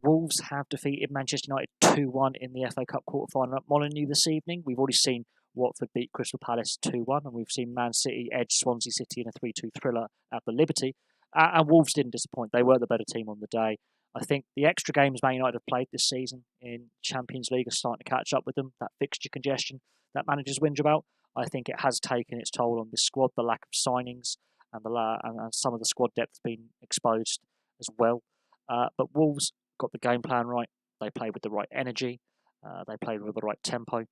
Wolves have defeated Manchester United 2-1 in the FA Cup quarter-final at Molineux this evening. We've already seen Watford beat Crystal Palace 2-1, and we've seen Man City edge Swansea City in a 3-2 thriller at the Liberty. And Wolves didn't disappoint. They were the better team on the day. I think the extra games Man United have played this season in Champions League are starting to catch up with them. That fixture congestion that managers whinge about, I think it has taken its toll on this squad. The lack of signings and some of the squad depth being exposed as well. But Wolves got the game plan right. They played with the right energy. They played with the right tempo.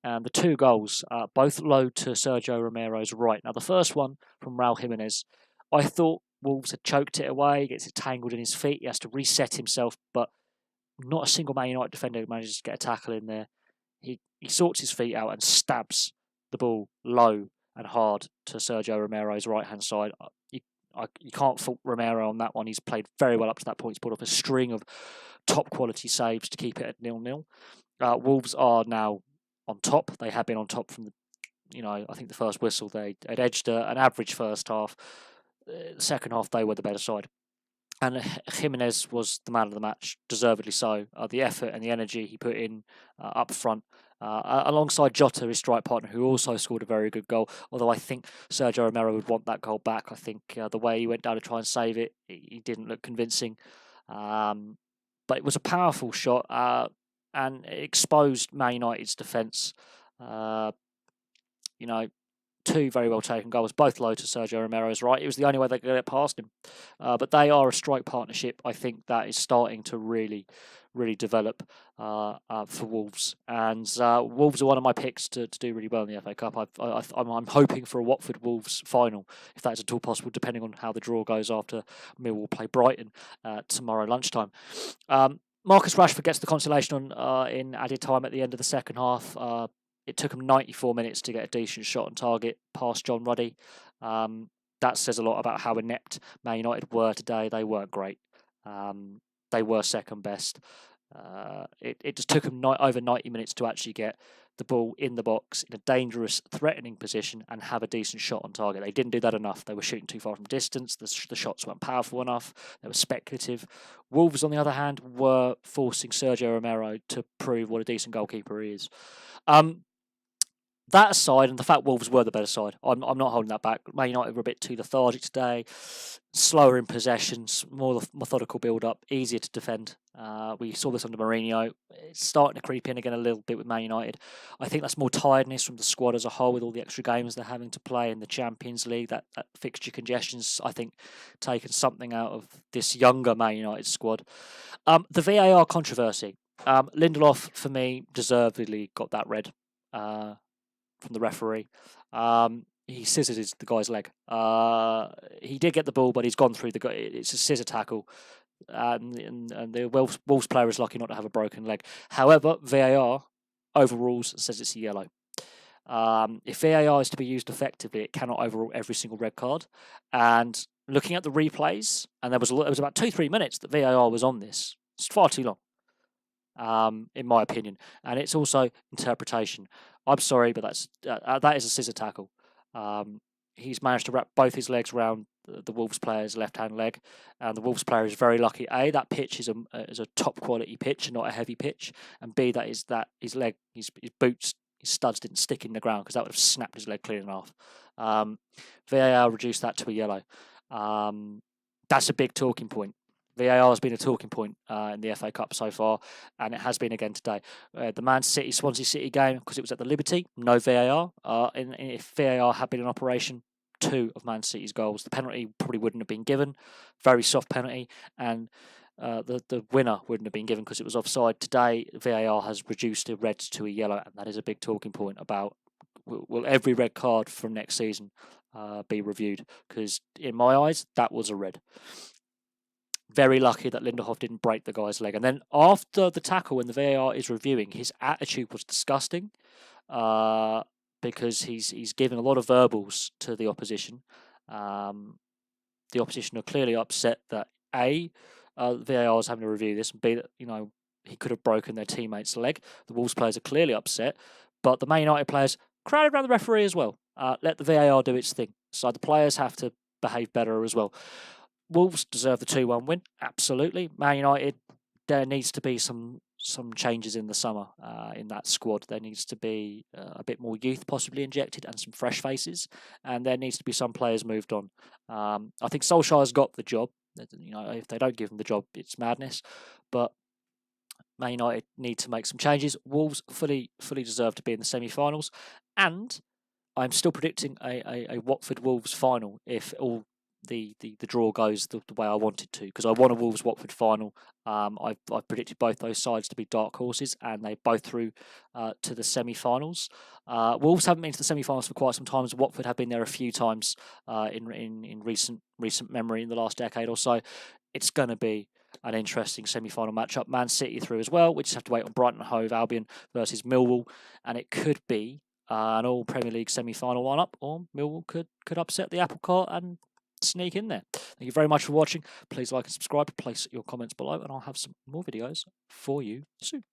And the two goals, both low to Sergio Romero's right. Now, the first one from Raul Jimenez, I thought Wolves had choked it away. He gets it tangled in his feet. He has to reset himself, but not a single Man United defender manages to get a tackle in there. He sorts his feet out and stabs the ball low and hard to Sergio Romero's right-hand side. You can't fault Romero on that one. He's played very well up to that point. He's put up a string of top-quality saves to keep it at 0-0. Wolves are now on top. They have been on top from I think the first whistle. They had edged an average first half. The second half, they were the better side. And Jimenez was the man of the match, deservedly so. The effort and the energy he put in up front, alongside Jota, his strike partner, who also scored a very good goal. Although I think Sergio Romero would want that goal back. I think the way he went down to try and save it, he didn't look convincing. But it was a powerful shot and it exposed Man United's defence. Two very well taken goals, both low to Sergio Romero's right. It was the only way they could get it past him. But they are a strike partnership, I think, that is starting to really, really develop for Wolves. And Wolves are one of my picks to do really well in the FA Cup. I'm hoping for a Watford-Wolves final, if that's at all possible, depending on how the draw goes after Millwall play Brighton tomorrow lunchtime. Marcus Rashford gets the consolation in added time at the end of the second half. It took him 94 minutes to get a decent shot on target past John Ruddy. That says a lot about how inept Man United were today. They weren't great. They were second best. It just took them over 90 minutes to actually get the ball in the box in a dangerous, threatening position and have a decent shot on target. They didn't do that enough. They were shooting too far from distance. The shots weren't powerful enough. They were speculative. Wolves, on the other hand, were forcing Sergio Romero to prove what a decent goalkeeper he is. That aside, and the fact Wolves were the better side, I'm not holding that back. Man United were a bit too lethargic today, slower in possessions, more methodical build-up, easier to defend. We saw this under Mourinho. It's starting to creep in again a little bit with Man United. I think that's more tiredness from the squad as a whole with all the extra games they're having to play in the Champions League. That fixture congestion's, I think, taken something out of this younger Man United squad. The VAR controversy. Lindelof, for me, deservedly got that red. From the referee. He scissored the guy's leg. He did get the ball, but he's gone through it's a scissor tackle. And the Wolves player is lucky not to have a broken leg. However, VAR overrules and says it's a yellow. If VAR is to be used effectively, it cannot overrule every single red card. And looking at the replays, and there was about 2-3 minutes that VAR was on this. It's far too long. In my opinion, and it's also interpretation. I'm sorry, but that is a scissor tackle. He's managed to wrap both his legs around the Wolves player's left-hand leg, and the Wolves player is very lucky. A, that pitch is a top quality pitch and not a heavy pitch, and B, that his leg, his boots, his studs didn't stick in the ground because that would have snapped his leg clean in half. VAR reduced that to a yellow. That's a big talking point. VAR has been a talking point in the FA Cup so far, and it has been again today. The Man City Swansea City game, because it was at the Liberty, no VAR. If VAR had been in operation, 2 of Man City's goals, the penalty probably wouldn't have been given. Very soft penalty, and the winner wouldn't have been given because it was offside. Today, VAR has reduced a red to a yellow, and that is a big talking point about will every red card from next season be reviewed? Because in my eyes, that was a red. Very lucky that Lindelof didn't break the guy's leg. And then after the tackle, when the VAR is reviewing, his attitude was disgusting because he's given a lot of verbals to the opposition. The opposition are clearly upset that A, VAR is having to review this, and B, that he could have broken their teammate's leg. The Wolves players are clearly upset, but the Man United players crowded around the referee as well. Let the VAR do its thing. So the players have to behave better as well. Wolves deserve the 2-1 win, absolutely. Man United there needs to be some changes in the summer in that squad. There needs to be a bit more youth possibly injected and some fresh faces, and there needs to be some players moved on. I think Solskjaer's got the job. If they don't give him the job, it's madness. But Man United need to make some changes. Wolves fully deserve to be in the semi-finals, and I'm still predicting a Watford Wolves final if all the draw goes the way I wanted to, because I want a Wolves Watford final. I've predicted both those sides to be dark horses, and they both through to the semi-finals. Wolves haven't been to the semi-finals for quite some time. Watford have been there a few times in recent memory in the last decade or so. It's going to be an interesting semi-final matchup. Man City through as well. We just have to wait on Brighton and Hove Albion versus Millwall, and it could be an all Premier League semi-final lineup, or Millwall could upset the apple cart and sneak in there. Thank you very much for watching. Please like and subscribe. Place your comments below, and I'll have some more videos for you soon.